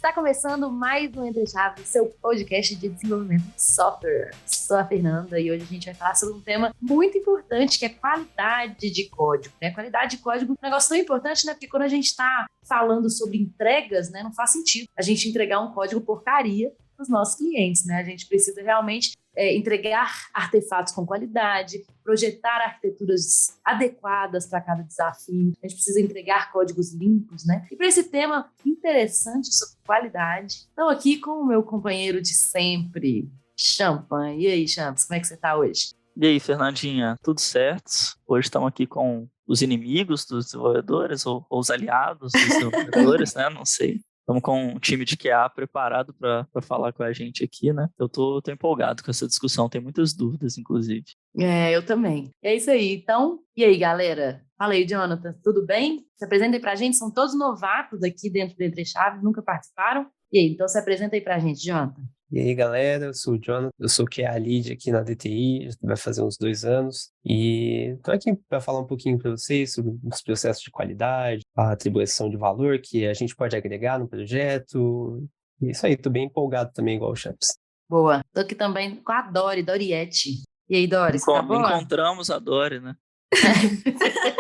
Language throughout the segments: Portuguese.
Está começando mais um Entre Chaves, seu podcast de desenvolvimento de software. Sou a Fernanda e hoje a gente vai falar sobre um tema muito importante, que é qualidade de código. Qualidade de código é um negócio tão importante, porque quando a gente está falando sobre entregas, não faz sentido a gente entregar um código porcaria para os nossos clientes. A gente precisa realmente entregar artefatos com qualidade, projetar arquiteturas adequadas para cada desafio. A gente precisa entregar códigos limpos, E para esse tema interessante sobre qualidade, estou aqui com o meu companheiro de sempre, Champan. E aí, Champs, como é que você está hoje? E aí, Fernandinha, tudo certo? Hoje estamos aqui com os inimigos dos desenvolvedores ou os aliados dos desenvolvedores, Não sei. Estamos com um time de QA preparado para falar com a gente aqui, Eu tô empolgado com essa discussão, tem muitas dúvidas, inclusive. Eu também. É isso aí. Então, e aí, galera? Fala aí, Jonathan, tudo bem? Se apresentem pra gente, são todos novatos aqui dentro do Entre Chaves, nunca participaram. E aí, então se apresenta aí pra gente, Jonathan. E aí, galera, eu sou o Jonathan, eu sou QA Lead aqui na DTI, vai fazer uns 2 anos, e estou aqui para falar um pouquinho para vocês sobre os processos de qualidade, a atribuição de valor que a gente pode agregar no projeto, e isso aí, estou bem empolgado também, igual o Champs. Boa, estou aqui também com a Doriette. E aí, Dori, você tá boa? Encontramos a Dori,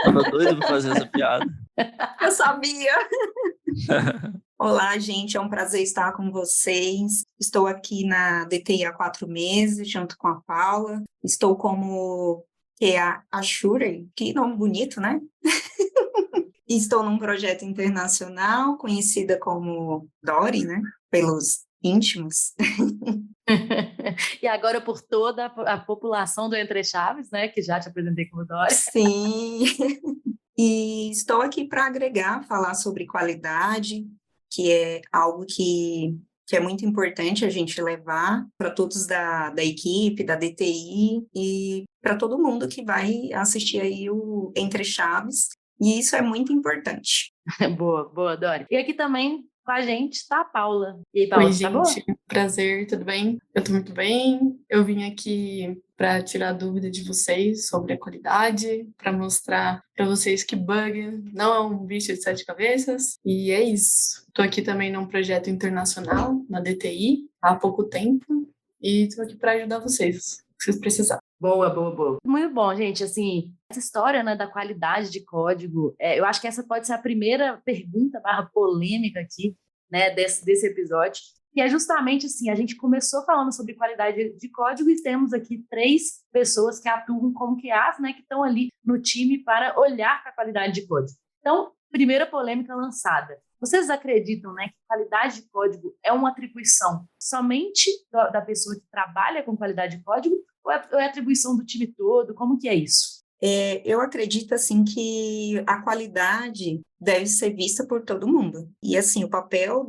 Tava doido para fazer essa piada. Eu sabia! Olá, gente, é um prazer estar com vocês. Estou aqui na DTI há 4 meses, junto com a Paula. Estou como QA Assurance, que nome bonito, Estou num projeto internacional, conhecida como Dori, pelos íntimos. E agora por toda a população do Entre Chaves, que já te apresentei como Dori. Sim! E estou aqui para agregar, falar sobre qualidade, que é algo que é muito importante a gente levar para todos da equipe, da DTI e para todo mundo que vai assistir aí o Entre Chaves, e isso é muito importante. Boa, Dori. E aqui também com a gente está a Paula. E aí, Paula, Oi, gente, tá boa? Prazer, tudo bem? Eu tô muito bem. Eu vim aqui para tirar a dúvida de vocês sobre a qualidade, para mostrar para vocês que bug não é um bicho de 7 cabeças. E é isso. Tô aqui também num projeto internacional, na DTI, há pouco tempo, e tô aqui para ajudar vocês, se vocês precisarem. Boa. Muito bom, gente. Assim, essa história da qualidade de código, eu acho que essa pode ser a primeira pergunta / polêmica aqui, desse episódio, que é justamente assim, a gente começou falando sobre qualidade de código e temos aqui 3 pessoas que atuam como QAs, que estão ali no time para olhar para a qualidade de código. Então, primeira polêmica lançada. Vocês acreditam, que qualidade de código é uma atribuição somente da pessoa que trabalha com qualidade de código ou é atribuição do time todo? Como que é isso? Eu acredito, assim, que a qualidade deve ser vista por todo mundo. E, assim, o papel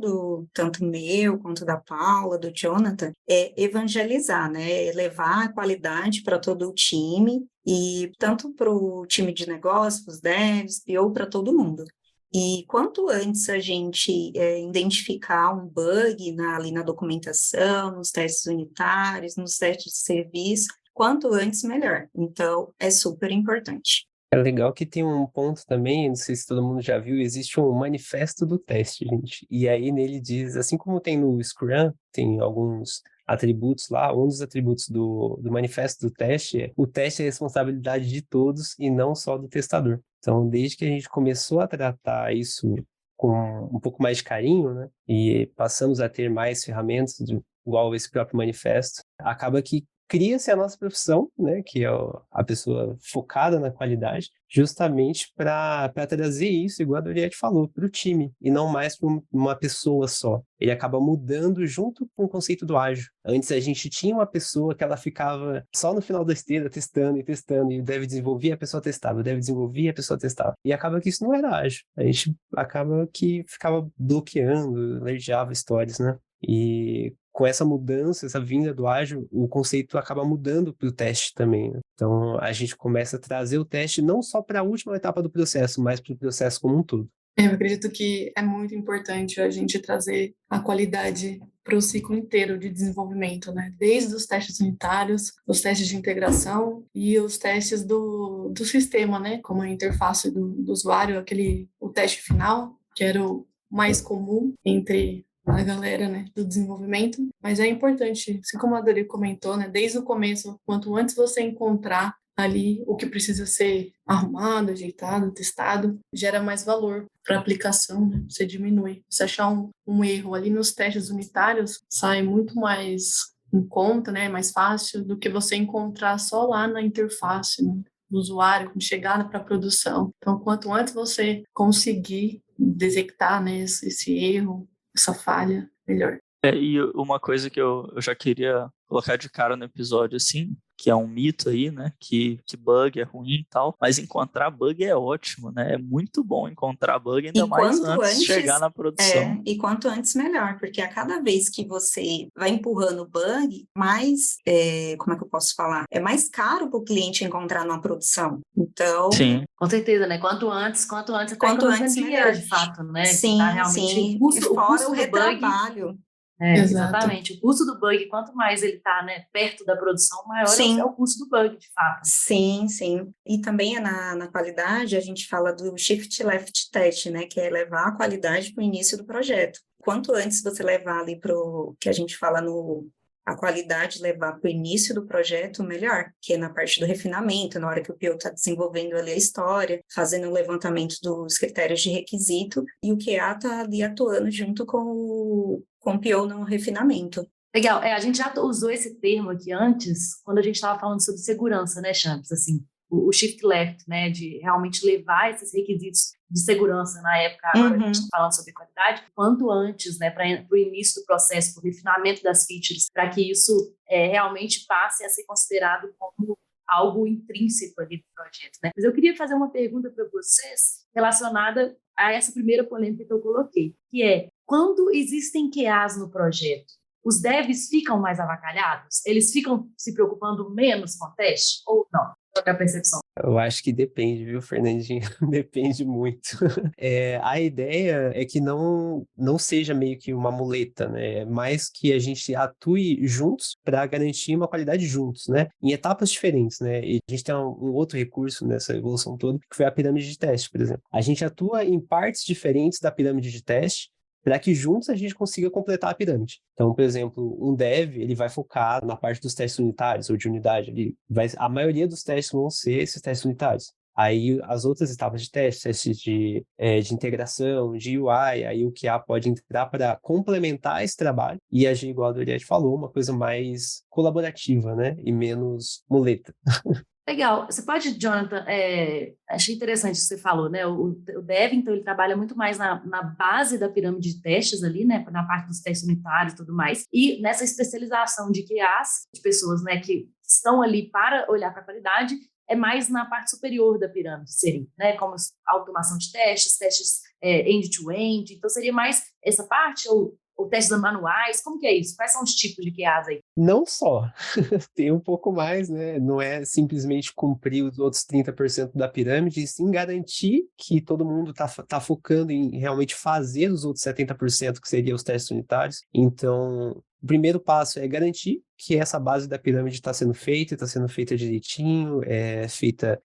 tanto meu, quanto da Paula, do Jonathan, é evangelizar, levar a qualidade para todo o time, e tanto para o time de negócios, os devs, ou para todo mundo. E quanto antes a gente identificar um bug ali na documentação, nos testes unitários, nos testes de serviço, quanto antes, melhor. Então, é super importante. É legal que tem um ponto também, não sei se todo mundo já viu, existe um manifesto do teste, gente. E aí nele diz, assim como tem no Scrum, tem alguns atributos lá, um dos atributos do manifesto do teste o teste é responsabilidade de todos e não só do testador. Então, desde que a gente começou a tratar isso com um pouco mais de carinho, e passamos a ter mais ferramentas, igual esse próprio manifesto, acaba que cria-se a nossa profissão, que é a pessoa focada na qualidade, justamente para trazer isso, igual a Doriette falou, para o time, e não mais para uma pessoa só. Ele acaba mudando junto com o conceito do ágil. Antes a gente tinha uma pessoa que ela ficava só no final da esteira testando, e o dev desenvolvia, a pessoa testava, o dev desenvolvia, a pessoa testava. E acaba que isso não era ágil. A gente acaba que ficava bloqueando, alergiava histórias, E com essa mudança, essa vinda do ágil, o conceito acaba mudando para o teste também. Então, a gente começa a trazer o teste não só para a última etapa do processo, mas para o processo como um todo. Eu acredito que é muito importante a gente trazer a qualidade para o ciclo inteiro de desenvolvimento, Desde os testes unitários, os testes de integração e os testes do sistema, Como a interface do usuário, o teste final, que era o mais comum entre a galera, né, do desenvolvimento, mas é importante, assim como a Dori comentou, né, desde o começo, quanto antes você encontrar ali o que precisa ser arrumado, ajeitado, testado, gera mais valor para a aplicação, né? Você diminui. Você achar um erro ali nos testes unitários, sai muito mais em conta, né, mais fácil do que você encontrar só lá na interface, né, do usuário, quando chegar para a produção. Então, quanto antes você conseguir detectar, né, esse erro, essa falha, melhor. E uma coisa que eu já queria colocar de cara no episódio, assim, que é um mito aí, né? Que bug é ruim e tal, mas encontrar bug é ótimo, né? É muito bom encontrar bug, ainda E mais quanto antes de antes, chegar na produção. e quanto antes melhor, porque a cada vez que você vai empurrando o bug, mais, como é que eu posso falar? É mais caro para o cliente encontrar numa produção. Então, Sim, Com certeza, né? Quanto antes você tá quanto economizando antes dinheiro, melhor. de fato, né? Que tá Sim, realmente sim. E o fora custo o do bug. retrabalho. Exato. Exatamente. O custo do bug, quanto mais ele está, né, perto da produção, maior é Sim. o custo do bug, de fato. Sim, sim. E também na qualidade, a gente fala do shift left test, né? Que é levar a qualidade para o início do projeto. Quanto antes você levar ali para o que a gente fala a qualidade levar para o início do projeto, melhor, que é na parte do refinamento, na hora que o PO está desenvolvendo ali a história, fazendo o levantamento dos critérios de requisito, e o QA está ali atuando junto com o PO no refinamento. Legal. A gente já usou esse termo aqui antes, quando a gente estava falando sobre segurança, né, Champs? Assim, o shift left, né, de realmente levar esses requisitos de segurança na época, agora a gente está falando sobre qualidade, quanto antes, né, para o início do processo, para o refinamento das features, para que isso realmente passe a ser considerado como algo intrínseco ali do projeto, né? Mas eu queria fazer uma pergunta para vocês relacionada a essa primeira polêmica que eu coloquei, que é, quando existem QAs no projeto, os devs ficam mais avacalhados? Eles ficam se preocupando menos com o teste ou não? Qual é a percepção? Eu acho que depende, viu, Fernandinho? Depende muito. A ideia é que não seja meio que uma muleta, né? Mais que a gente atue juntos para garantir uma qualidade juntos, né? Em etapas diferentes, né? E a gente tem um outro recurso nessa evolução toda, que foi a pirâmide de teste, por exemplo. A gente atua em partes diferentes da pirâmide de teste, para que juntos a gente consiga completar a pirâmide. Então, por exemplo, um dev, ele vai focar na parte dos testes unitários ou de unidade. A maioria dos testes vão ser esses testes unitários. Aí, as outras etapas de teste, testes de integração, de UI, aí o QA pode entrar para complementar esse trabalho e agir, igual a Doriette falou, uma coisa mais colaborativa, né? E menos muleta. Legal. Você pode, Jonathan, achei interessante o que você falou, né? O dev, então, ele trabalha muito mais na base da pirâmide de testes ali, né? Na parte dos testes unitários e tudo mais. E nessa especialização de QAs, de pessoas, né, que estão ali para olhar para a qualidade, é mais na parte superior da pirâmide, seria, né? Como automação de testes end-to-end. Então, seria mais essa parte ou testes manuais? Como que é isso? Quais são os tipos de QAs aí? Não só, tem um pouco mais, né? Não é simplesmente cumprir os outros 30% da pirâmide, e sim garantir que todo mundo tá focando em realmente fazer os outros 70%, que seriam os testes unitários. Então, o primeiro passo é garantir que essa base da pirâmide está sendo feita direitinho,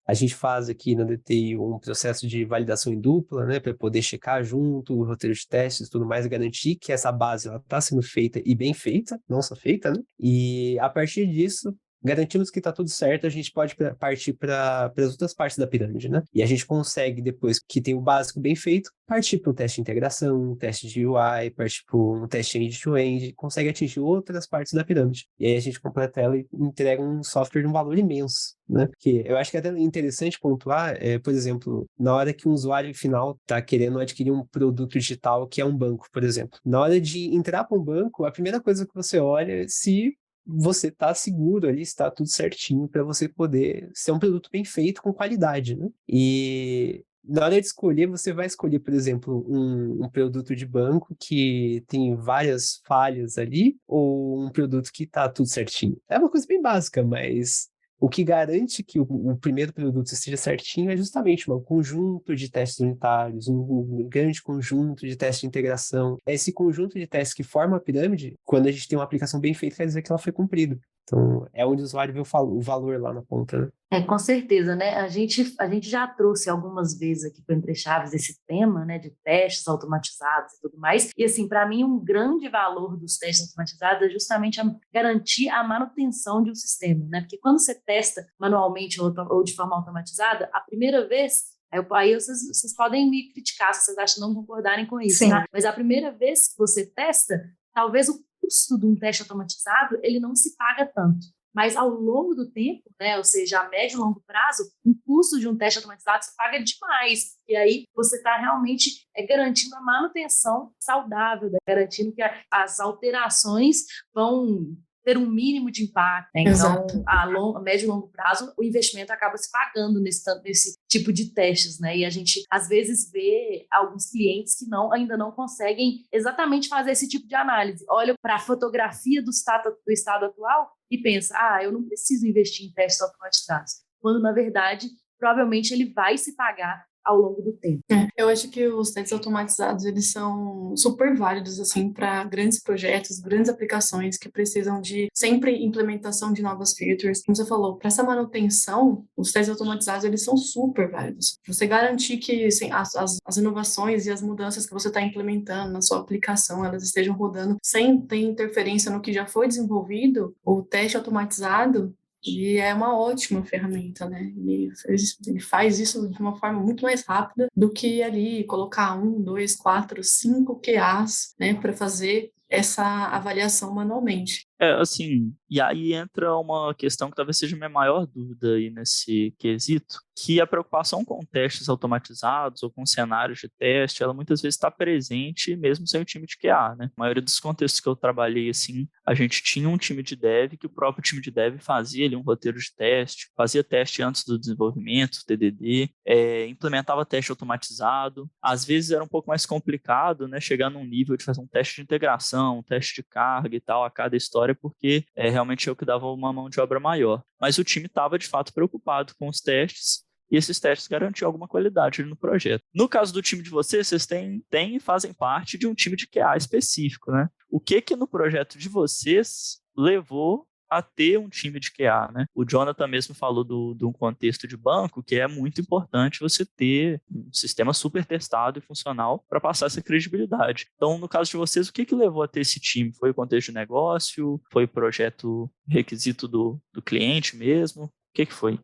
a gente faz aqui na DTI um processo de validação em dupla, né, para poder checar junto o roteiro de testes e tudo mais, garantir que essa base está sendo feita e bem feita, não só feita, né, e a partir disso, garantimos que está tudo certo, a gente pode partir para as outras partes da pirâmide, né? E a gente consegue, depois que tem o básico bem feito, partir para um teste de integração, um teste de UI, partir para um teste end-to-end, consegue atingir outras partes da pirâmide. E aí a gente completa ela e entrega um software de um valor imenso, né? Que eu acho que é até interessante pontuar, por exemplo, na hora que um usuário final está querendo adquirir um produto digital que é um banco, por exemplo. Na hora de entrar para um banco, a primeira coisa que você olha é se você está seguro ali, está tudo certinho para você poder ser um produto bem feito, com qualidade, né? E na hora de escolher, você vai escolher, por exemplo, um produto de banco que tem várias falhas ali, ou um produto que está tudo certinho. É uma coisa bem básica, mas o que garante que o primeiro produto esteja certinho é justamente um conjunto de testes unitários, um grande conjunto de testes de integração. Esse conjunto de testes que forma a pirâmide, quando a gente tem uma aplicação bem feita, quer dizer que ela foi cumprida. Então, é onde o usuário vê o valor lá na ponta, né? Com certeza, né? A gente já trouxe algumas vezes aqui para Entre Chaves esse tema, né, de testes automatizados e tudo mais. E, assim, para mim, um grande valor dos testes automatizados é justamente garantir a manutenção de um sistema, né? Porque quando você testa manualmente ou de forma automatizada, a primeira vez, aí vocês podem me criticar se vocês acham não concordarem com isso, Sim. tá? Mas a primeira vez que você testa, talvez o custo de um teste automatizado, ele não se paga tanto. Mas ao longo do tempo, né, ou seja, a médio e longo prazo, o custo de um teste automatizado se paga demais. E aí você está realmente garantindo a manutenção saudável, garantindo que as alterações vão ter um mínimo de impacto, né? Então, a médio e longo prazo, o investimento acaba se pagando nesse tipo de testes, né? E a gente, às vezes, vê alguns clientes que ainda não conseguem exatamente fazer esse tipo de análise. Olha para a fotografia do estado atual e pensa, eu não preciso investir em testes automatizados. Quando, na verdade, provavelmente ele vai se pagar ao longo do tempo. Eu acho que os testes automatizados, eles são super válidos, assim, para grandes projetos, grandes aplicações que precisam de sempre implementação de novas features. Como você falou, para essa manutenção, os testes automatizados, eles são super válidos. Você garantir que assim, as inovações e as mudanças que você está implementando na sua aplicação, elas estejam rodando sem ter interferência no que já foi desenvolvido, o teste automatizado, e é uma ótima ferramenta, né? Ele faz isso de uma forma muito mais rápida do que ali colocar 1, 2, 4, 5 QAs, né, para fazer essa avaliação manualmente. Assim, e aí entra uma questão que talvez seja a minha maior dúvida aí nesse quesito, que a preocupação com testes automatizados ou com cenários de teste, ela muitas vezes está presente mesmo sem o time de QA, né? A maioria dos contextos que eu trabalhei, assim, a gente tinha um time de dev, que o próprio time de dev fazia ali um roteiro de teste, fazia teste antes do desenvolvimento, TDD, implementava teste automatizado. Às vezes era um pouco mais complicado, né? Chegar num nível de fazer um teste de integração, um teste de carga e tal, a cada história, porque realmente é o que dava uma mão de obra maior. Mas o time estava, de fato, preocupado com os testes, e esses testes garantiam alguma qualidade no projeto. No caso do time de vocês têm e fazem parte de um time de QA específico, né? O que no projeto de vocês levou a ter um time de QA, né? O Jonathan mesmo falou de um contexto de banco, que é muito importante você ter um sistema super testado e funcional para passar essa credibilidade. Então, no caso de vocês, o que levou a ter esse time? Foi o contexto de negócio? Foi o projeto requisito do cliente mesmo? O que foi?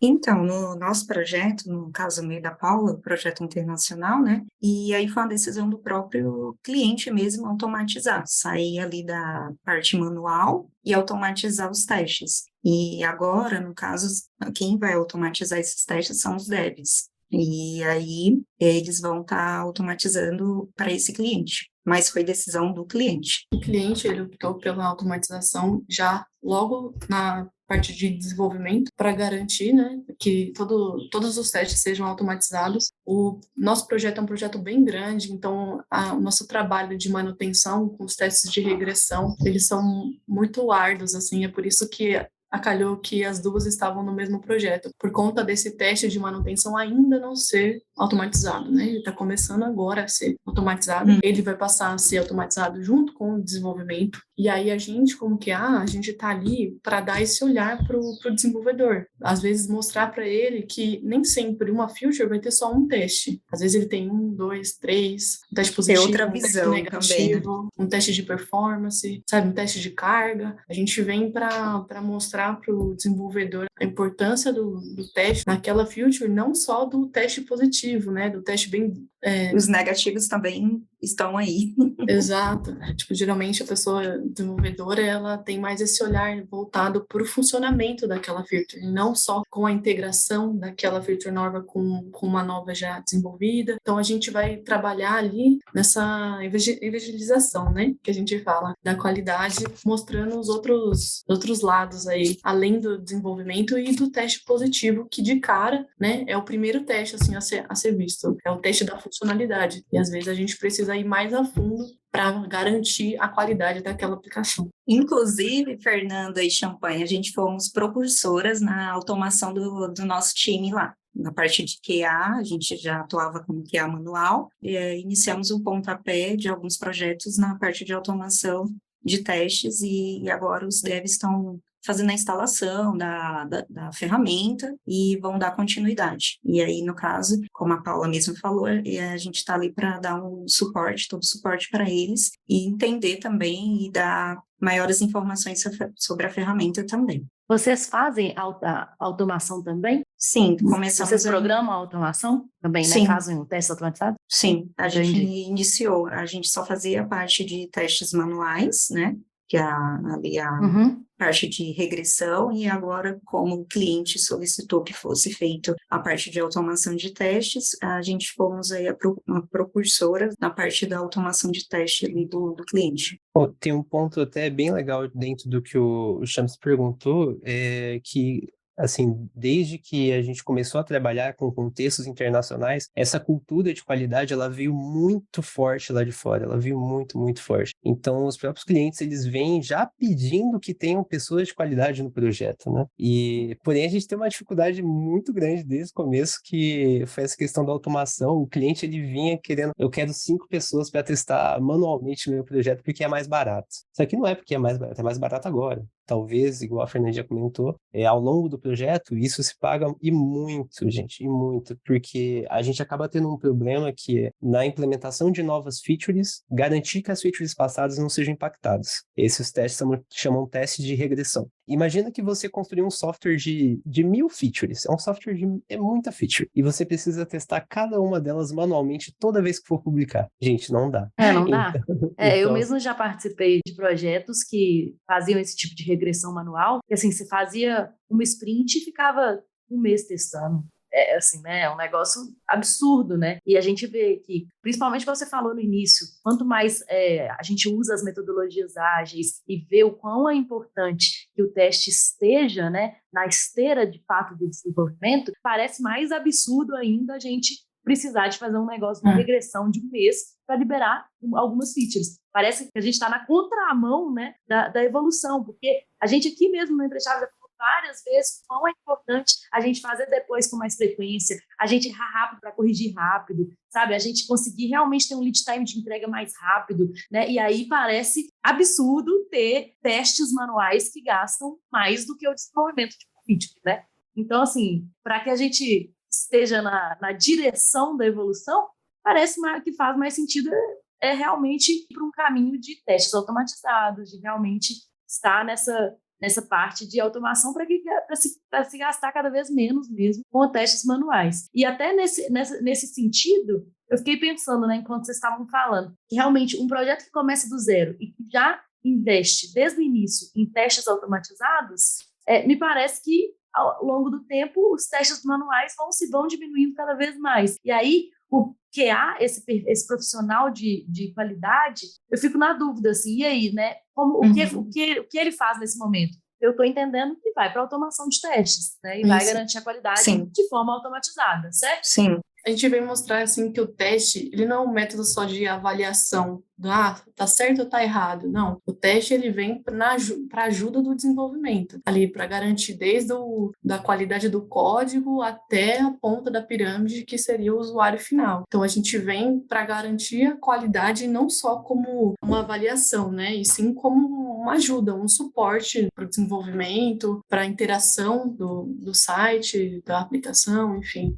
Então, no nosso projeto, no caso meio da Paula, projeto internacional, né? E aí foi uma decisão do próprio cliente mesmo automatizar, sair ali da parte manual e automatizar os testes. E agora, no caso, quem vai automatizar esses testes são os devs. E aí eles vão estar automatizando para esse cliente. Mas foi decisão do cliente. O cliente, ele optou pela automatização já logo na parte de desenvolvimento para garantir, né, que todos os testes sejam automatizados. O nosso projeto é um projeto bem grande, então o nosso trabalho de manutenção com os testes de regressão, eles são muito árduos, assim, é por isso que calhou que as duas estavam no mesmo projeto, por conta desse teste de manutenção ainda não ser automatizado, né? Ele está começando agora a ser automatizado, ele vai passar a ser automatizado junto com o desenvolvimento, e aí a gente, como que a gente está ali para dar esse olhar para o desenvolvedor, às vezes mostrar para ele que nem sempre uma feature vai ter só um teste, às vezes ele tem 1, 2, 3, um teste positivo, outra um teste visão negativo, também, né? Um teste de performance, sabe, um teste de carga. A gente vem para mostrar para o desenvolvedor a importância do teste naquela feature, não só do teste positivo, né, do teste bem... Os negativos também estão aí. Exato. Tipo, geralmente a pessoa desenvolvedora, ela tem mais esse olhar voltado para o funcionamento daquela feature, não só com a integração daquela feature nova com uma nova já desenvolvida. Então, a gente vai trabalhar ali nessa evangelização, né, que a gente fala, da qualidade, mostrando os outros lados aí, além do desenvolvimento e do teste positivo, que de cara, né, é o primeiro teste, assim, a ser visto. É o teste da funcionalidade. E às vezes a gente precisa ir mais a fundo para garantir a qualidade daquela aplicação. Inclusive, Fernanda e Champagne, a gente fomos propulsoras na automação do nosso time lá. Na parte de QA, a gente já atuava como QA manual, e iniciamos um pontapé de alguns projetos na parte de automação de testes, e agora os devs estão fazendo a instalação da ferramenta e vão dar continuidade. E aí, no caso, como a Paula mesmo falou, a gente está ali para dar um suporte, todo o suporte para eles e entender também e dar maiores informações sobre a ferramenta também. Vocês fazem automação também? Sim, começamos. Vocês programam a automação também, Sim. né? Fazem um teste automatizado? Sim, a Entendi. gente iniciou, a gente só fazia a parte de testes manuais, né? Que é ali a parte de regressão, e agora, como o cliente solicitou que fosse feito a parte de automação de testes, a gente fomos aí uma propulsora na parte da automação de teste ali do cliente. Bom, tem um ponto até bem legal dentro do que o Chams perguntou, que, assim, desde que a gente começou a trabalhar com contextos internacionais, essa cultura de qualidade, ela veio muito forte lá de fora, ela veio muito, muito forte. Então, os próprios clientes, eles vêm já pedindo que tenham pessoas de qualidade no projeto, né? Porém, a gente tem uma dificuldade muito grande desde o começo, que foi essa questão da automação. O cliente, ele vinha querendo, eu quero 5 pessoas para testar manualmente o meu projeto, porque é mais barato. Só que não é porque é mais barato agora. Talvez, igual a Fernanda já comentou, ao longo do projeto, isso se paga e muito, gente, e muito, porque a gente acaba tendo um problema que é, na implementação de novas features, garantir que as features passadas não sejam impactadas. Esses testes chamam teste de regressão. Imagina que você construiu um software de 1000 features, é muita feature, e você precisa testar cada uma delas manualmente toda vez que for publicar. Gente, não dá. Não dá. Eu Então, mesmo já participei de projetos que faziam esse tipo de regressão manual, que assim, você fazia uma sprint e ficava um mês testando. Assim, né? É um negócio absurdo, né? E a gente vê que, principalmente como você falou no início, quanto mais a gente usa as metodologias ágeis e vê o quão é importante que o teste esteja, né, na esteira de fato de desenvolvimento, parece mais absurdo ainda a gente precisar de fazer um negócio, uma regressão de um mês para liberar algumas features. Parece que a gente está na contramão, né, da evolução, porque a gente aqui mesmo no Entre Chaves já falou várias vezes quão é importante a gente fazer depois com mais frequência, a gente errar rápido para corrigir rápido, sabe? A gente conseguir realmente ter um lead time de entrega mais rápido, né? E aí parece absurdo ter testes manuais que gastam mais do que o desenvolvimento de feature, né? Então, assim, para que a gente esteja na direção da evolução, parece que faz mais sentido realmente ir para um caminho de testes automatizados, de realmente estar nessa parte de automação para se gastar cada vez menos mesmo com testes manuais. E até nesse sentido, eu fiquei pensando, né, enquanto vocês estavam falando, que realmente um projeto que começa do zero e que já investe desde o início em testes automatizados, me parece que ao longo do tempo os testes manuais vão diminuindo cada vez mais. E aí o QA, esse profissional de qualidade, eu fico na dúvida, assim, e aí, né? O que ele faz nesse momento? Eu estou entendendo que vai para automação de testes, né? E vai garantir a qualidade de forma automatizada, certo? Sim. A gente vem mostrar, assim, que o teste, ele não é um método só de avaliação, tá certo ou tá errado. Não, o teste, ele vem para ajuda do desenvolvimento, ali, para garantir desde da qualidade do código até a ponta da pirâmide, que seria o usuário final. Então, a gente vem para garantir a qualidade não só como uma avaliação, né, e sim como uma ajuda, um suporte para o desenvolvimento, para a interação do site, da aplicação, enfim.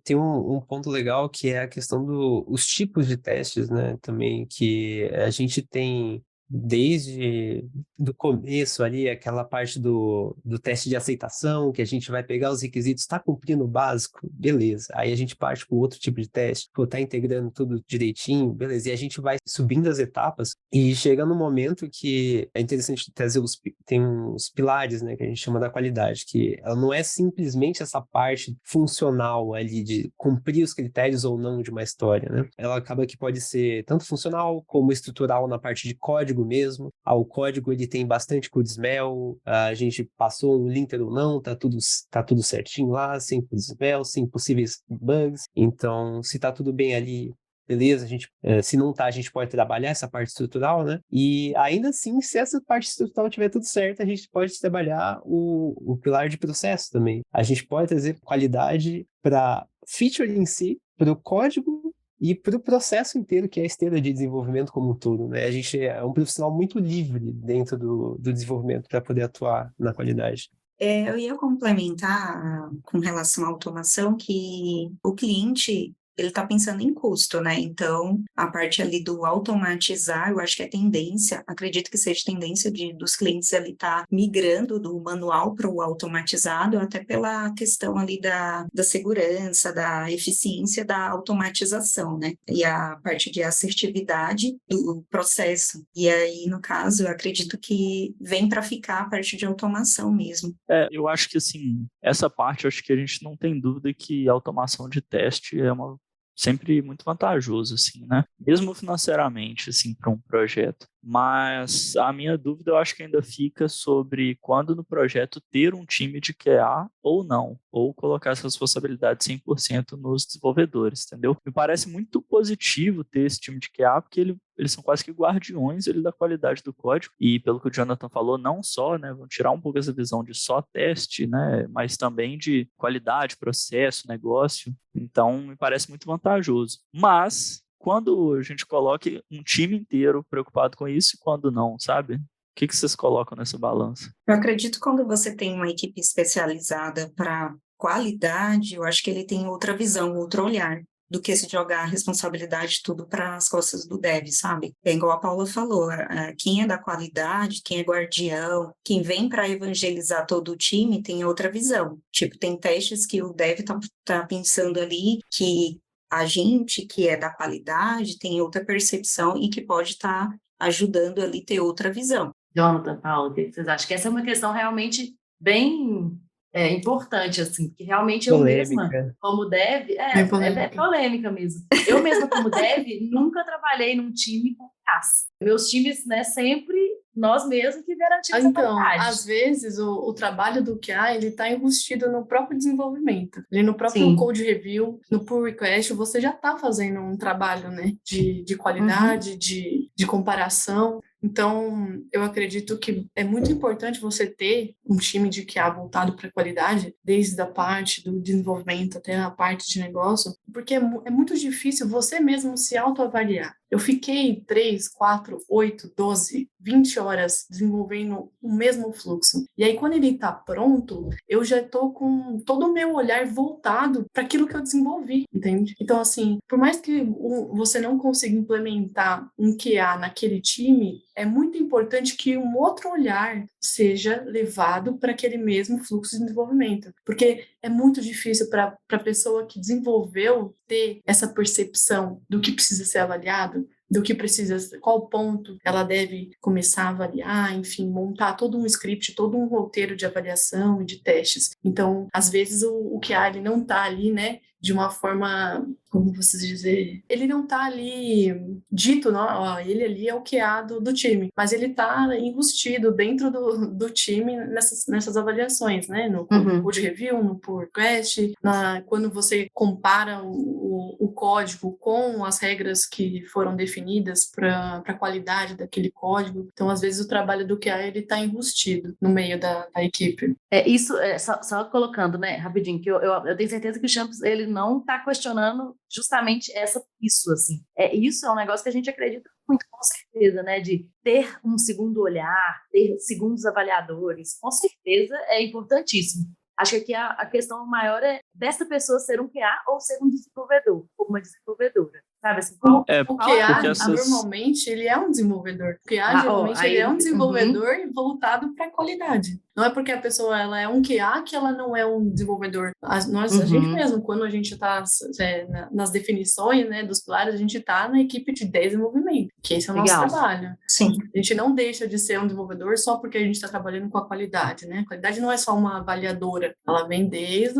Tem um ponto legal que é a questão dos tipos de testes, né, também, que a gente tem desde do começo ali, aquela parte do teste de aceitação, que a gente vai pegar os requisitos, está cumprindo o básico, beleza. Aí a gente parte para outro tipo de teste, está integrando tudo direitinho, beleza. E a gente vai subindo as etapas e chega no momento que é interessante trazer tem uns pilares, né, que a gente chama da qualidade, que ela não é simplesmente essa parte funcional ali de cumprir os critérios ou não de uma história, né? Ela acaba que pode ser tanto funcional como estrutural na parte de código mesmo. O código ele tem bastante codesmell, a gente passou um linter ou não, tá tudo certinho lá, sem codesmell, sem possíveis bugs. Então, se tá tudo bem ali, beleza, se não tá, a gente pode trabalhar essa parte estrutural, né? E ainda assim, se essa parte estrutural tiver tudo certo, a gente pode trabalhar o pilar de processo também. A gente pode trazer qualidade para feature em si, para o código e para o processo inteiro, que é a esteira de desenvolvimento como um todo, né? A gente é um profissional muito livre dentro do desenvolvimento para poder atuar na qualidade. Eu ia complementar com relação à automação que o cliente ele está pensando em custo, né? Então, a parte ali do automatizar, eu acho que é tendência, acredito que seja tendência dos clientes ali estar migrando do manual para o automatizado, até pela questão ali da segurança, da eficiência da automatização, né? E a parte de assertividade do processo. E aí, no caso, eu acredito que vem para ficar a parte de automação mesmo. Eu acho que, assim, essa parte, eu acho que a gente não tem dúvida que a automação de teste é sempre muito vantajoso, assim, né? Mesmo financeiramente, assim, para um projeto. Mas a minha dúvida, eu acho que ainda fica sobre quando no projeto ter um time de QA ou não, ou colocar essa responsabilidade 100% nos desenvolvedores, entendeu? Me parece muito positivo ter esse time de QA, porque eles são quase que guardiões da qualidade do código, e pelo que o Jonathan falou, não só, né, vão tirar um pouco essa visão de só teste, né, mas também de qualidade, processo, negócio. Então, me parece muito vantajoso. Mas quando a gente coloca um time inteiro preocupado com isso e quando não, sabe? O que vocês colocam nessa balança? Eu acredito que quando você tem uma equipe especializada para qualidade, eu acho que ele tem outra visão, outro olhar, do que se jogar a responsabilidade tudo para as costas do dev, sabe? É igual a Paula falou, quem é da qualidade, quem é guardião, quem vem para evangelizar todo o time tem outra visão. Tipo, tem testes que o dev tá pensando ali que a gente que é da qualidade tem outra percepção e que pode estar ajudando ali ter outra visão. Jonathan, Paula, o que vocês acham? Que essa é uma questão realmente bem importante, assim, que realmente eu mesma, como dev, é polêmica mesmo. Eu mesma, como dev, nunca trabalhei num time com classe. Meus times, né, sempre nós mesmos que garantimos a qualidade. Às vezes, o trabalho do QA, ele está embutido no próprio desenvolvimento. Ali no próprio code review, no pull request, você já está fazendo um trabalho, né, de qualidade, de comparação. Então, eu acredito que é muito importante você ter um time de QA voltado para a qualidade, desde a parte do desenvolvimento até a parte de negócio, porque é muito difícil você mesmo se autoavaliar. Eu fiquei 3, 4, 8, 12, 20 horas desenvolvendo o mesmo fluxo. E aí, quando ele está pronto, eu já estou com todo o meu olhar voltado para aquilo que eu desenvolvi, entende? Então, assim, por mais que você não consiga implementar um QA naquele time, é muito importante que um outro olhar seja levado para aquele mesmo fluxo de desenvolvimento. Porque é muito difícil para a pessoa que desenvolveu ter essa percepção do que precisa ser avaliado, do que precisa, qual ponto ela deve começar a avaliar, enfim, montar todo um script, todo um roteiro de avaliação e de testes. Então, às vezes o QA ele não está ali, né, de uma forma, como vocês dizer, ele não está ali dito, não, ó, ele ali é o QA do time, mas ele está enrustido dentro do time nessas avaliações, né, no code review, no pull request, quando você compara o código com as regras que foram definidas para a qualidade daquele código. Então, às vezes, o trabalho do QA ele está enrustido no meio da equipe. Isso, só colocando, né, rapidinho, que eu tenho certeza que o Champs, ele não está questionando justamente isso, assim. Isso é um negócio que a gente acredita muito, com certeza, né, de ter um segundo olhar, ter segundos avaliadores, com certeza é importantíssimo. Acho que aqui a questão maior é dessa pessoa ser um QA ou ser um desenvolvedor, ou uma desenvolvedora. Sabe assim, o QA, normalmente, ele é um desenvolvedor. O QA, geralmente, ele é um desenvolvedor voltado para a qualidade. Não é porque a pessoa ela é um QA que ela não é um desenvolvedor. A gente mesmo, quando a gente está nas definições, né, dos pilares, a gente está na equipe de desenvolvimento, que esse é o nosso trabalho. Sim. A gente não deixa de ser um desenvolvedor só porque a gente está trabalhando com a qualidade, né? A qualidade não é só uma avaliadora, ela vem desde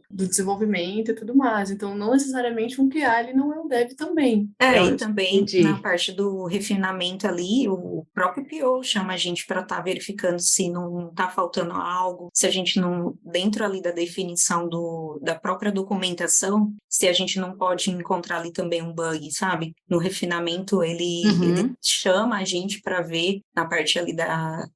do desenvolvimento e tudo mais. Então, não necessariamente um QA, ele não é um dev também. E também na parte do refinamento ali, o próprio PO chama a gente para estar verificando se não está faltando algo, se a gente não, dentro ali da definição da própria documentação, se a gente não pode encontrar ali também um bug, sabe? No refinamento, ele chama a gente para ver na parte ali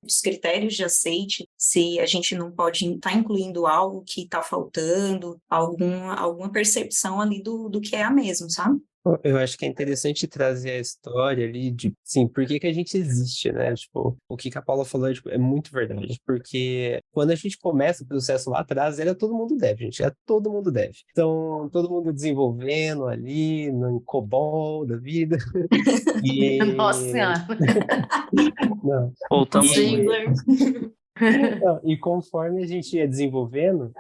dos critérios de aceite, se a gente não pode estar incluindo algo que está faltando, alguma percepção ali do que é a mesmo, sabe? Eu acho que é interessante trazer a história ali de, sim, por que que a gente existe, né? Tipo, o que a Paula falou tipo, é muito verdade, porque quando a gente começa o processo lá atrás, era todo mundo dev, gente, era todo mundo dev. Então, todo mundo desenvolvendo ali, no COBOL da vida, Nossa e... Senhora. Não. Voltamos muito. Sim, Não, e conforme a gente ia desenvolvendo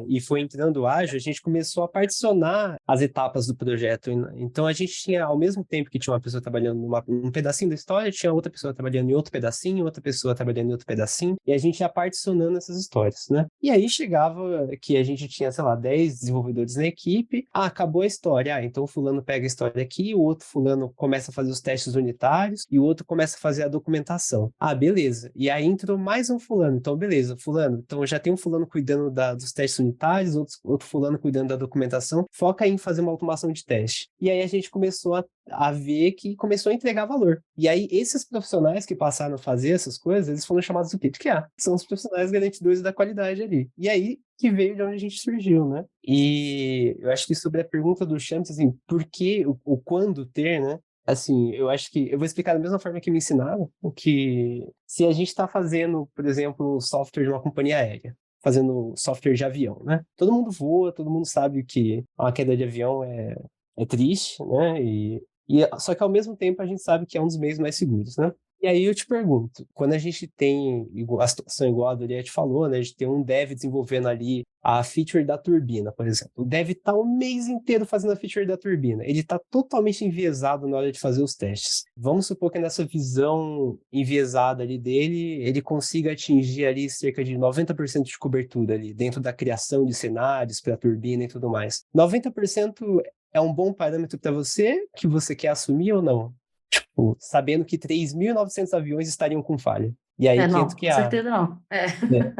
e foi entrando ágil, a gente começou a particionar as etapas do projeto. Então, a gente tinha, ao mesmo tempo que tinha uma pessoa trabalhando num pedacinho da história, tinha outra pessoa trabalhando em outro pedacinho, outra pessoa trabalhando em outro pedacinho, e a gente ia particionando essas histórias, né? E aí chegava que a gente tinha, sei lá, 10 desenvolvedores na equipe, acabou a história, então o fulano pega a história aqui, o outro fulano começa a fazer os testes unitários, e o outro começa a fazer a documentação. Beleza. E aí entrou mais um fulano. Então, beleza, fulano. Então, já tem um fulano cuidando dos testes unitários, outro fulano cuidando da documentação. Foca aí em fazer uma automação de teste. E aí a gente começou a ver que começou a entregar valor. E aí, esses profissionais que passaram a fazer essas coisas, eles foram chamados do quê? De QA. São os profissionais garantidores da qualidade ali. E aí, que veio de onde a gente surgiu, né? E eu acho que sobre a pergunta do Champs, assim, por que, o quando ter, né? Assim, eu acho que eu vou explicar da mesma forma que me ensinaram, que se a gente está fazendo, por exemplo, software de uma companhia aérea, fazendo software de avião, né? Todo mundo voa, todo mundo sabe que uma queda de avião é triste, né? Só que ao mesmo tempo a gente sabe que é um dos meios mais seguros, né? E aí eu te pergunto, quando a gente tem a situação igual a Doriette falou, né? A gente tem um dev desenvolvendo ali a feature da turbina, por exemplo. O dev está o mês inteiro fazendo a feature da turbina. Ele está totalmente enviesado na hora de fazer os testes. Vamos supor que nessa visão enviesada ali dele, ele consiga atingir ali cerca de 90% de cobertura ali, dentro da criação de cenários para a turbina e tudo mais. 90% é um bom parâmetro para você, que você quer assumir ou não? Tipo, sabendo que 3.900 aviões estariam com falha. E aí que entra Não, o com QA. certeza não.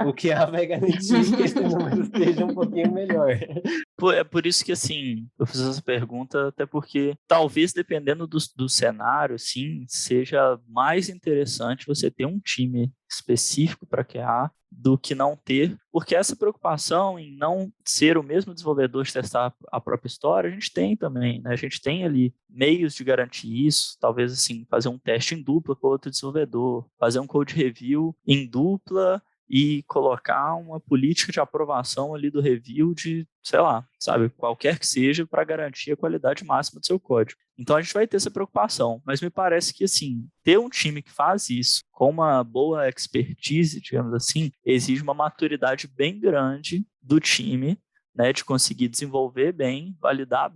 O QA vai garantir que esse número seja um pouquinho melhor. É por isso que, assim, eu fiz essa pergunta, até porque talvez, dependendo do cenário, sim, seja mais interessante você ter um time específico para QA do que não ter, porque essa preocupação em não ser o mesmo desenvolvedor de testar a própria história, a gente tem também, né? A gente tem ali meios de garantir isso, talvez, assim, fazer um teste em dupla com outro desenvolvedor, fazer um code review em dupla e colocar uma política de aprovação ali do review de, sei lá, sabe, qualquer que seja, para garantir a qualidade máxima do seu código. Então a gente vai ter essa preocupação, mas me parece que, assim, ter um time que faz isso com uma boa expertise, digamos assim, exige uma maturidade bem grande do time, né, de conseguir desenvolver bem, validar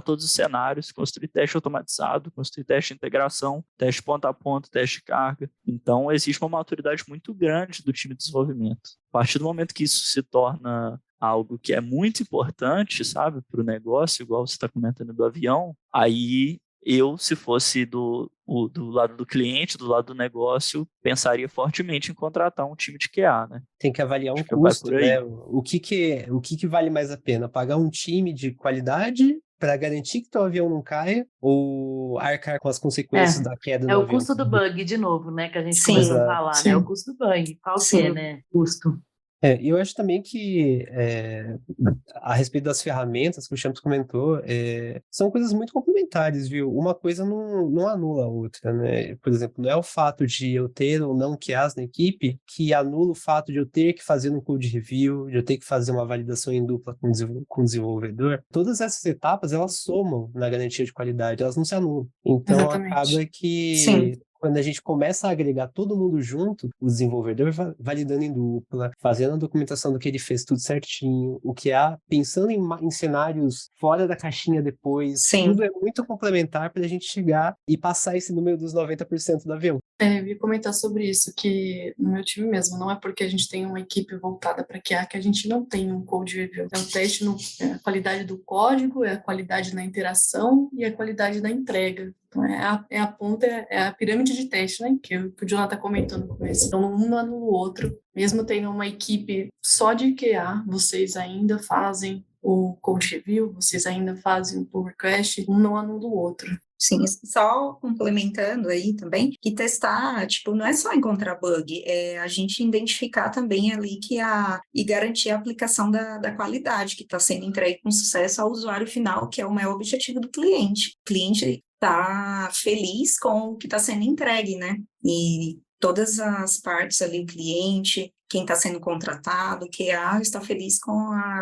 todos os cenários, construir teste automatizado, construir teste de integração, teste ponto a ponto, teste de carga. Então, existe uma maturidade muito grande do time de desenvolvimento. A partir do momento que isso se torna algo que é muito importante, sabe, para o negócio, igual você está comentando do avião, aí eu, se fosse do lado do cliente, do lado do negócio, pensaria fortemente em contratar um time de QA, né? Tem que avaliar um Acho que vai custo, por aí. né? O que vale mais a pena? Pagar um time de qualidade para garantir que teu avião não caia ou arcar com as consequências da queda É no o avião? custo do bug, de novo, né? Que a gente Sim, começou a Exato. falar, né? sim, O custo do bug. Qual que é, sim. né? Custo. E eu acho também que, a respeito das ferramentas que o Champs comentou, são coisas muito complementares, viu? Uma coisa não anula a outra, né? Por exemplo, não é o fato de eu ter ou não QAs na equipe que anula o fato de eu ter que fazer um code review, de eu ter que fazer uma validação em dupla com o desenvolvedor. Todas essas etapas, elas somam na garantia de qualidade, elas não se anulam. Então, acaba exatamente. que quando a gente começa a agregar todo mundo junto, o desenvolvedor validando em dupla, fazendo a documentação do que ele fez tudo certinho, o QA pensando em cenários fora da caixinha depois, Sim. tudo é muito complementar para a gente chegar e passar esse número dos 90% do avião. Eu ia comentar sobre isso, que no meu time mesmo, não é porque a gente tem uma equipe voltada para QA que a gente não tem um code review. É o teste, é a qualidade do código, é a qualidade na interação e a qualidade da entrega. Então, é a ponta, é a pirâmide de teste, né? Que o Jonathan comentou no começo. Então, um não anula o outro. Mesmo tendo uma equipe só de QA, vocês ainda fazem o code review, vocês ainda fazem o pull request, um não anula o outro. Sim, só complementando aí também, que testar, tipo, não é só encontrar bug, é a gente identificar também ali e garantir a aplicação da qualidade que está sendo entregue com sucesso ao usuário final, que é o maior objetivo do cliente. O cliente está feliz com o que está sendo entregue, né? E todas as partes ali, o cliente, quem está sendo contratado, o QA, está feliz com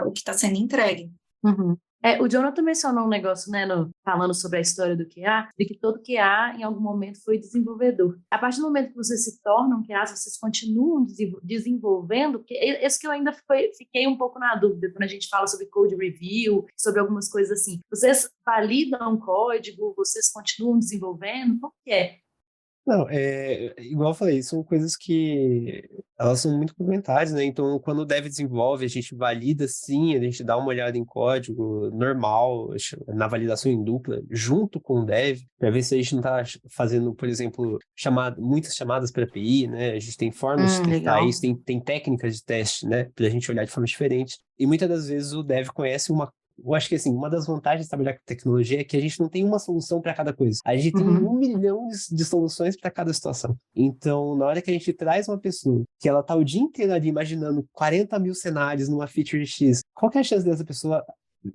o que está sendo entregue. Uhum. O Jonathan mencionou um negócio, né, falando sobre a história do QA, de que todo QA, em algum momento, foi desenvolvedor. A partir do momento que vocês se tornam QA, vocês continuam desenvolvendo, porque esse que eu ainda fiquei um pouco na dúvida, quando a gente fala sobre code review, sobre algumas coisas assim. Vocês validam o código, vocês continuam desenvolvendo? Como que é? Não, igual eu falei, são coisas que elas são muito complementares, né? Então, quando o dev desenvolve, a gente valida sim, a gente dá uma olhada em código normal, na validação em dupla, junto com o dev, para ver se a gente não está fazendo, por exemplo, muitas chamadas para API, né? A gente tem formas de testar Legal. isso, tem técnicas de teste, né? Para a gente olhar de forma diferente. E muitas das vezes o dev conhece eu acho que assim, uma das vantagens de trabalhar com tecnologia é que a gente não tem uma solução para cada coisa. A gente tem 1 milhão de soluções para cada situação. Então, na hora que a gente traz uma pessoa que ela tá o dia inteiro ali imaginando 40 mil cenários numa feature X, qual que é a chance dessa pessoa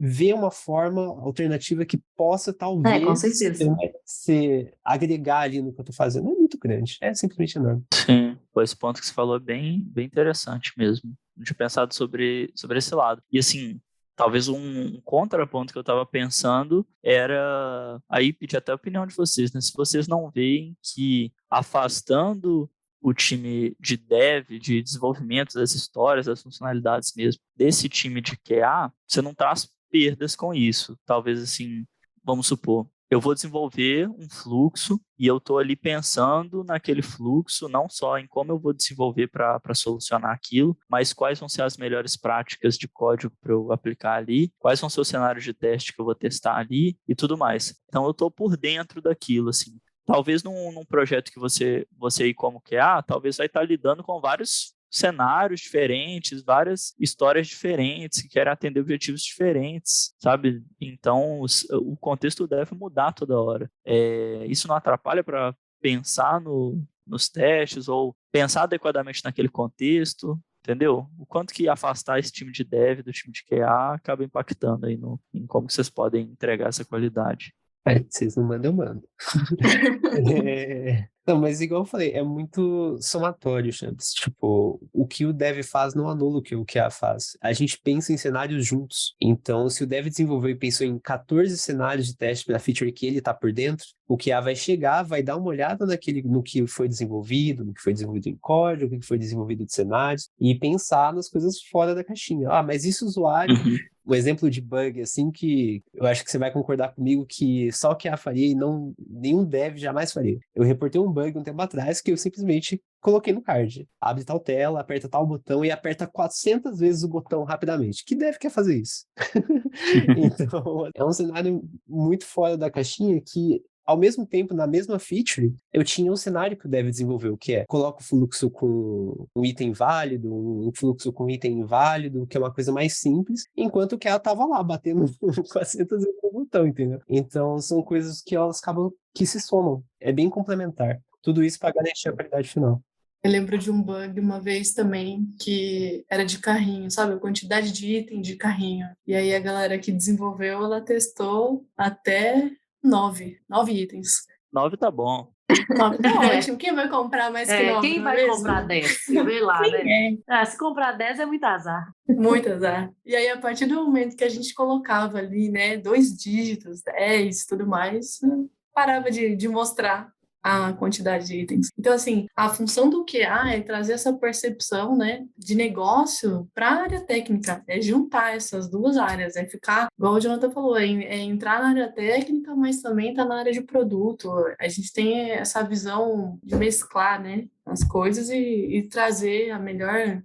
ver uma forma alternativa que possa Com talvez certeza. se agregar ali no que eu tô fazendo? É muito grande, é simplesmente enorme. Sim, esse ponto que você falou é bem interessante mesmo. Não tinha pensado sobre esse lado. E assim, talvez um contraponto que eu estava pensando era, aí pedir até a opinião de vocês, né? Se vocês não veem que afastando o time de dev, de desenvolvimento das histórias, das funcionalidades mesmo, desse time de QA, você não traz perdas com isso. Talvez assim, vamos supor, eu vou desenvolver um fluxo e eu estou ali pensando naquele fluxo, não só em como eu vou desenvolver para solucionar aquilo, mas quais vão ser as melhores práticas de código para eu aplicar ali, quais vão ser os cenários de teste que eu vou testar ali e tudo mais. Então eu estou por dentro daquilo, assim. Talvez num projeto que você ir como QA, talvez vai estar lidando com vários cenários diferentes, várias histórias diferentes que querem atender objetivos diferentes, sabe? Então, o contexto deve mudar toda hora. Isso não atrapalha para pensar nos testes ou pensar adequadamente naquele contexto, entendeu? O quanto que afastar esse time de dev do time de QA acaba impactando aí em como vocês podem entregar essa qualidade. Vocês não mandam, eu mando. Não, mas igual eu falei, é muito somatório, Champs. Tipo, o que o dev faz não anula o que o QA faz. A gente pensa em cenários juntos. Então, se o dev desenvolveu e pensou em 14 cenários de teste para a feature que ele está por dentro, o QA vai chegar, vai dar uma olhada no que foi desenvolvido, no que foi desenvolvido em código, no que foi desenvolvido de cenários, e pensar nas coisas fora da caixinha. Mas esse usuário... Um exemplo de bug, assim, que eu acho que você vai concordar comigo que só o QA faria e nenhum dev jamais faria. Eu reportei um bug um tempo atrás que eu simplesmente coloquei no card. Abre tal tela, aperta tal botão e aperta 400 vezes o botão rapidamente. Que dev quer fazer isso? Então, é um cenário muito fora da caixinha que... Ao mesmo tempo, na mesma feature, eu tinha um cenário que o dev desenvolveu, que é coloca o fluxo com um item válido, um fluxo com item inválido, que é uma coisa mais simples, enquanto que ela estava lá, batendo 400 vezes no botão, entendeu? Então, são coisas que elas acabam que se somam. É bem complementar. Tudo isso para garantir a qualidade final. Eu lembro de um bug uma vez também que era de carrinho, sabe? A quantidade de item de carrinho. E aí a galera que desenvolveu, ela testou até 9 itens. 9 tá bom. 9 tá ótimo. Quem vai comprar mais que 9? Quem vai comprar 10? Vê lá, né? Se comprar 10 é muito azar. Muito azar. E aí, a partir do momento que a gente colocava ali, né, 2 dígitos, 10 e tudo mais, parava de mostrar a quantidade de itens. Então, assim, a função do QA é trazer essa percepção, né, de negócio para a área técnica, é juntar essas duas áreas, é ficar, igual o Jonathan falou, é entrar na área técnica, mas também tá na área de produto. A gente tem essa visão de mesclar, né, as coisas e trazer a melhor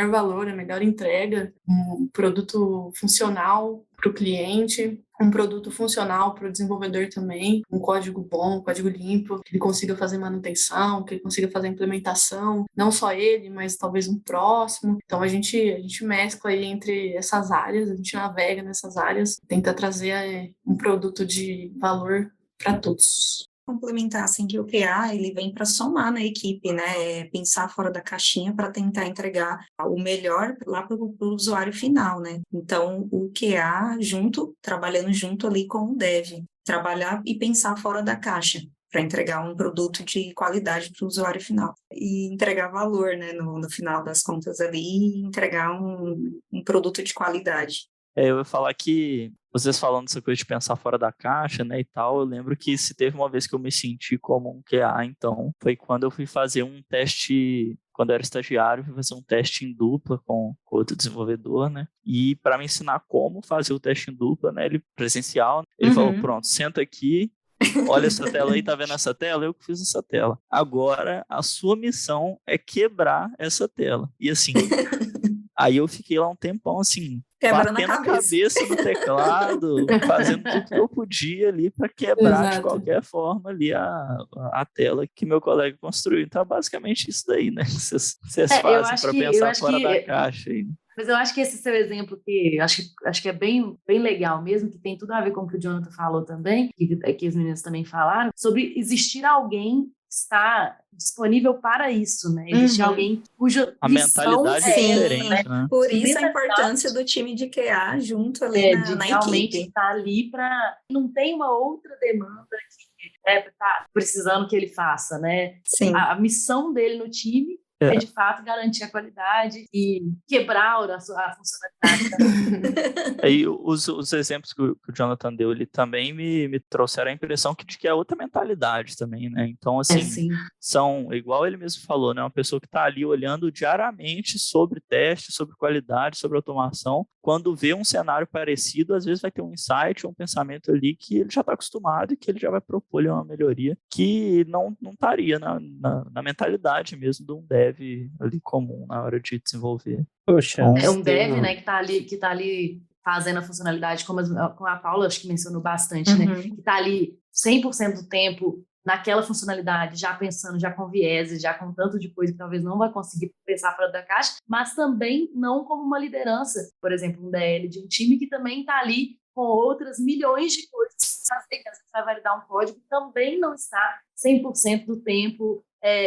valor, a melhor entrega, um produto funcional para o cliente, um produto funcional para o desenvolvedor também, um código bom, um código limpo, que ele consiga fazer manutenção, que ele consiga fazer implementação, não só ele, mas talvez um próximo. Então a gente mescla aí entre essas áreas, a gente navega nessas áreas, tenta trazer um produto de valor para todos. Complementar assim que o QA ele vem para somar na equipe, né? Pensar fora da caixinha para tentar entregar o melhor lá para o usuário final, né? Então o QA trabalhando junto ali com o dev, trabalhar e pensar fora da caixa para entregar um produto de qualidade para o usuário final e entregar valor, né? No final das contas ali, e entregar um produto de qualidade. Eu ia falar que, vocês falando dessa coisa de pensar fora da caixa, né, e tal, eu lembro que se teve uma vez que eu me senti como um QA, então, foi quando eu fui fazer um teste, quando eu era estagiário, fui fazer um teste em dupla com outro desenvolvedor, né, e para me ensinar como fazer o teste em dupla, né, ele presencial, ele falou, pronto, senta aqui, olha essa tela aí, tá vendo essa tela? Eu que fiz essa tela. Agora, a sua missão é quebrar essa tela. E assim, aí eu fiquei lá um tempão assim, Quebrando a batendo a cabeça. cabeça no teclado, fazendo tudo que eu podia ali para quebrar de Exato. qualquer forma ali a tela que meu colega construiu. Então, é basicamente isso daí, né? Vocês Eu fazem acho para que eu pensar acho fora da que caixa aí. Mas eu acho que esse seu exemplo que acho que é bem, bem legal mesmo, que tem tudo a ver com o que o Jonathan falou também, que os meninos também falaram, sobre existir alguém que está disponível para isso, né? Existe alguém cuja A missão mentalidade é diferente, né? Por isso a mentalidade importância do time de QA junto ali de na realmente equipe. estar ali para... Não tem uma outra demanda que tá precisando que ele faça, né? Sim. A missão dele no time é de fato garantir a qualidade e quebrar a funcionalidade. Aí os exemplos que o Jonathan deu, ele também me trouxeram a impressão de que é outra mentalidade também, né? Então, assim, são, igual ele mesmo falou, né? Uma pessoa que está ali olhando diariamente sobre teste, sobre qualidade, sobre automação. Quando vê um cenário parecido, às vezes vai ter um insight ou um pensamento ali que ele já está acostumado e que ele já vai propor uma melhoria que não estaria na mentalidade mesmo de um dev ali comum na hora de desenvolver. Poxa, é um dev, né, que tá ali fazendo a funcionalidade, como a Paula acho que mencionou bastante, né, que tá ali 100% do tempo naquela funcionalidade, já pensando, já com vieses, já com tanto de coisa que talvez não vai conseguir pensar fora da caixa, mas também não como uma liderança, por exemplo, um DL de um time que também está ali com outras milhões de coisas que às vezes vai validar um código, também não está 100% do tempo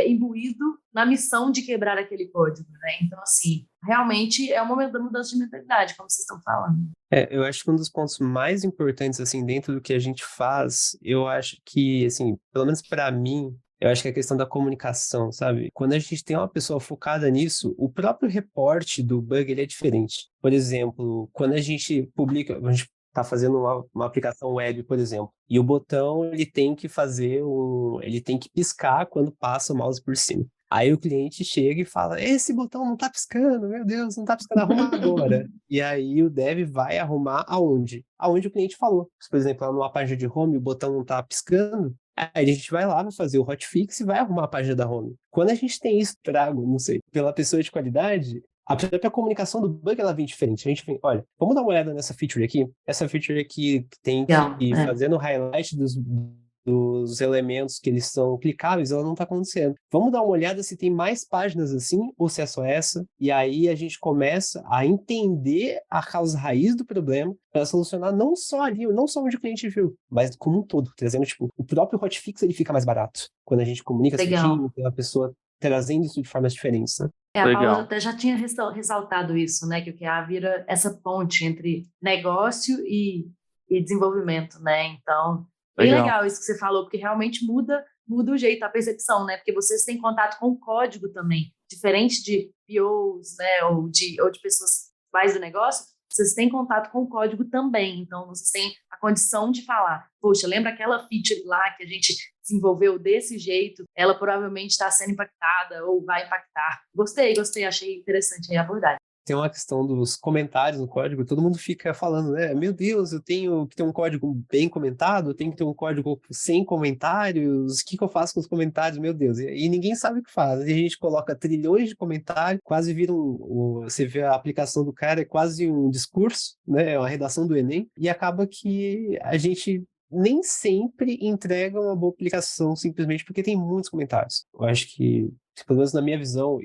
imbuído na missão de quebrar aquele código, né? Então, assim, realmente é uma mudança de mentalidade, como vocês estão falando. Eu acho que um dos pontos mais importantes, assim, dentro do que a gente faz, eu acho que, assim, pelo menos para mim, eu acho que é a questão da comunicação, sabe? Quando a gente tem uma pessoa focada nisso, o próprio reporte do bug, ele é diferente. Por exemplo, quando a gente publica, a gente está fazendo uma aplicação web, por exemplo, e o botão, ele tem que ele tem que piscar quando passa o mouse por cima. Aí o cliente chega e fala, esse botão não tá piscando, meu Deus, não tá piscando, arruma agora. E aí o dev vai arrumar aonde? Aonde o cliente falou. Por exemplo, lá numa página de home, o botão não tá piscando, aí a gente vai lá, vai fazer o hotfix e vai arrumar a página da home. Quando a gente tem isso trago, não sei, pela pessoa de qualidade, a própria comunicação do bug, ela vem diferente. A gente vem, olha, vamos dar uma olhada nessa feature aqui. Essa feature aqui tem que ir fazendo o highlight dos elementos que eles são clicáveis, ela não está acontecendo. Vamos dar uma olhada se tem mais páginas assim, ou se é só essa, e aí a gente começa a entender a causa raiz do problema para solucionar não só ali, não só onde o cliente viu, mas como um todo. Por exemplo, tipo, o próprio hotfix ele fica mais barato quando a gente comunica certinho, tem uma pessoa trazendo isso de formas diferentes, né? A Paula até já tinha ressaltado isso, né? Que o QA vira essa ponte entre negócio e desenvolvimento, né? Então, bem legal isso que você falou, porque realmente muda o jeito, a percepção, né? Porque vocês têm contato com o código também, diferente de POs, né? Ou de pessoas mais do negócio, vocês têm contato com o código também. Então, vocês têm a condição de falar, poxa, lembra aquela feature lá que a gente desenvolveu desse jeito, ela provavelmente está sendo impactada ou vai impactar. Gostei, achei interessante aí a abordagem. Tem uma questão dos comentários no código, todo mundo fica falando, né? Meu Deus, eu tenho que ter um código bem comentado, eu tenho que ter um código sem comentários, o que eu faço com os comentários? Meu Deus, e ninguém sabe o que faz. E a gente coloca trilhões de comentários, quase vira você vê a aplicação do cara, é quase um discurso, né? É uma redação do Enem, e acaba que a gente nem sempre entrega uma boa aplicação simplesmente porque tem muitos comentários. Eu acho que, pelo menos na minha visão,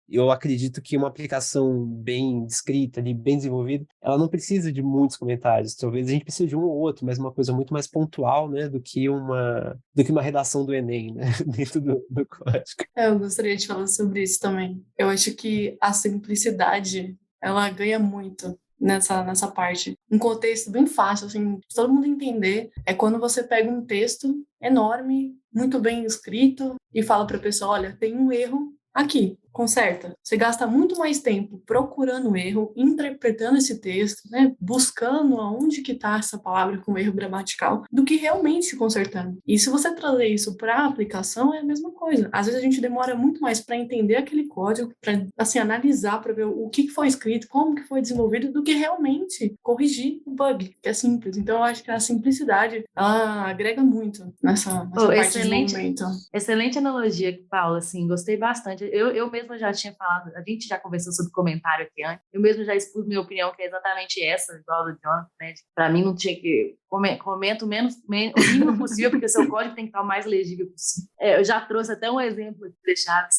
eu acredito que uma aplicação bem descrita, ali, bem desenvolvida, ela não precisa de muitos comentários. Talvez a gente precise de um ou outro, mas uma coisa muito mais pontual, né, do que uma redação do Enem, né, dentro do código. Eu gostaria de falar sobre isso também. Eu acho que a simplicidade, ela ganha muito nessa parte. Um contexto bem fácil, assim, de todo mundo entender, é quando você pega um texto enorme, muito bem escrito, e fala para a pessoa, olha, tem um erro aqui, conserta. Você gasta muito mais tempo procurando o erro, interpretando esse texto, né, buscando aonde que está essa palavra com erro gramatical, do que realmente consertando. E se você trazer isso para a aplicação, é a mesma coisa. Às vezes a gente demora muito mais para entender aquele código, para assim, analisar, para ver o que foi escrito, como que foi desenvolvido, do que realmente corrigir o bug, que é simples. Então eu acho que a simplicidade, ela agrega muito nessa parte de desenvolvimento. Excelente analogia, Paula, assim, gostei bastante. Eu mesma já tinha falado, a gente já conversou sobre comentário aqui antes, eu mesma já expus minha opinião, que é exatamente essa, igual a do Jonathan, né? Para mim não tinha que... Comento o mínimo possível, porque o seu código tem que estar o mais legível possível. Eu já trouxe até um exemplo aqui de Chaves,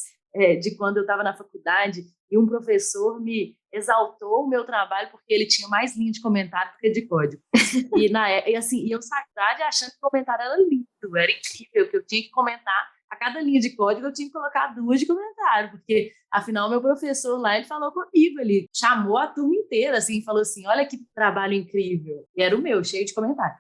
de quando eu estava na faculdade e um professor me exaltou o meu trabalho porque ele tinha mais linha de comentário do que de código. E eu saí da faculdade achando que o comentário era lindo, era incrível, que eu tinha que comentar. A cada linha de código eu tinha que colocar 2 de comentário, porque, afinal, meu professor lá, ele falou comigo, ele chamou a turma inteira, assim, falou assim, olha que trabalho incrível. E era o meu, cheio de comentário.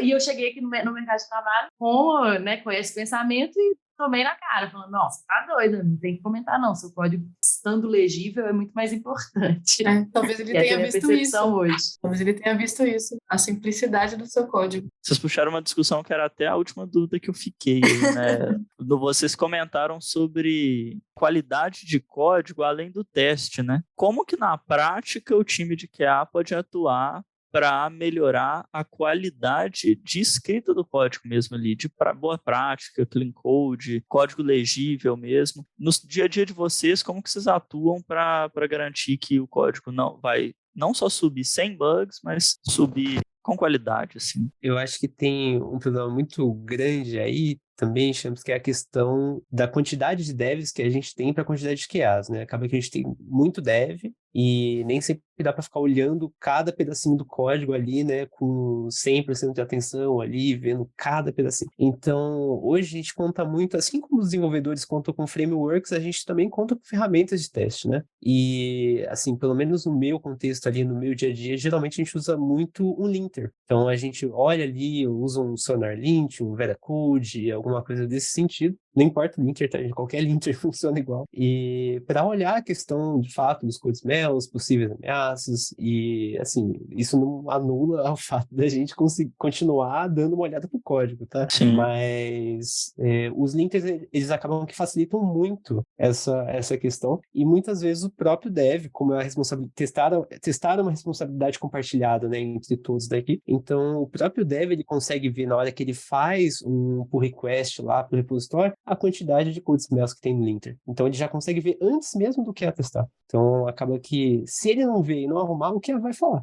E eu cheguei aqui no mercado de trabalho com esse pensamento e tomei na cara, falando, nossa, tá doida, não tem que comentar não, seu código estando legível é muito mais importante. Talvez ele tenha visto isso. Hoje. Talvez ele tenha visto isso, a simplicidade do seu código. Vocês puxaram uma discussão que era até a última dúvida que eu fiquei, né? Vocês comentaram sobre qualidade de código além do teste, né? Como que na prática o time de QA pode atuar para melhorar a qualidade de escrita do código mesmo ali, de boa prática, clean code, código legível mesmo. No dia a dia de vocês, como que vocês atuam para garantir que o código não só subir sem bugs, mas subir com qualidade, assim? Eu acho que tem um problema muito grande aí também, Champs, que é a questão da quantidade de devs que a gente tem para a quantidade de QAs, né? Acaba que a gente tem muito dev e nem sempre dá para ficar olhando cada pedacinho do código ali, né, com 100% de atenção ali, vendo cada pedacinho. Então, hoje a gente conta muito, assim como os desenvolvedores contam com frameworks, a gente também conta com ferramentas de teste, né? E, assim, pelo menos no meu contexto ali, no meu dia a dia, geralmente a gente usa muito um linter. Então, a gente olha ali, usa um SonarLint, um Veracode, alguma coisa desse sentido. Não importa o linter, tá? Qualquer linter funciona igual. E para olhar a questão, de fato, dos code smells, possíveis ameaças, e, assim, isso não anula o fato da gente continuar dando uma olhada pro código, tá? Sim. Mas os linters, eles acabam que facilitam muito essa questão, e muitas vezes o próprio dev, como é a responsabilidade, testar uma responsabilidade compartilhada, né, entre todos da equipe. Então, o próprio dev, ele consegue ver na hora que ele faz um pull request lá pro repositório, a quantidade de code smells que tem no linter. Então, ele já consegue ver antes mesmo do que testar. Então, acaba que, se ele não ver e não arrumar, o que vai falar?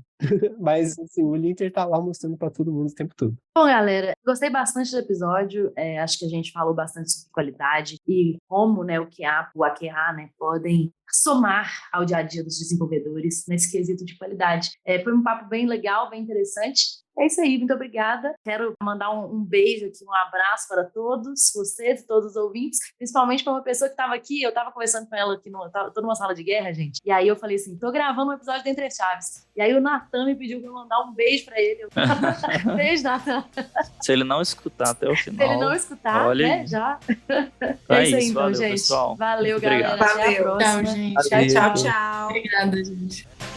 Mas, assim, o linter tá lá mostrando para todo mundo o tempo todo. Bom, galera, gostei bastante do episódio. Acho que a gente falou bastante sobre qualidade e como, né, o AQA, né, podem somar ao dia a dia dos desenvolvedores nesse quesito de qualidade. Foi um papo bem legal, bem interessante. É isso aí, muito obrigada. Quero mandar um beijo aqui, um abraço para todos vocês e todos os ouvintes, principalmente para uma pessoa que estava aqui, eu estava conversando com ela aqui, tô numa sala de guerra, gente, e aí eu falei assim, tô gravando um episódio do Entre Chaves, e aí o Natan me pediu para eu mandar um beijo para ele. Beijo, Natan. Se ele não escutar até o final... Se ele não escutar, olha né, aí. já. É isso aí, então, valeu, gente. pessoal. Valeu, Muito galera. obrigado. Até a próxima. Tchau, gente. Valeu. Tchau, tchau. Obrigada, gente.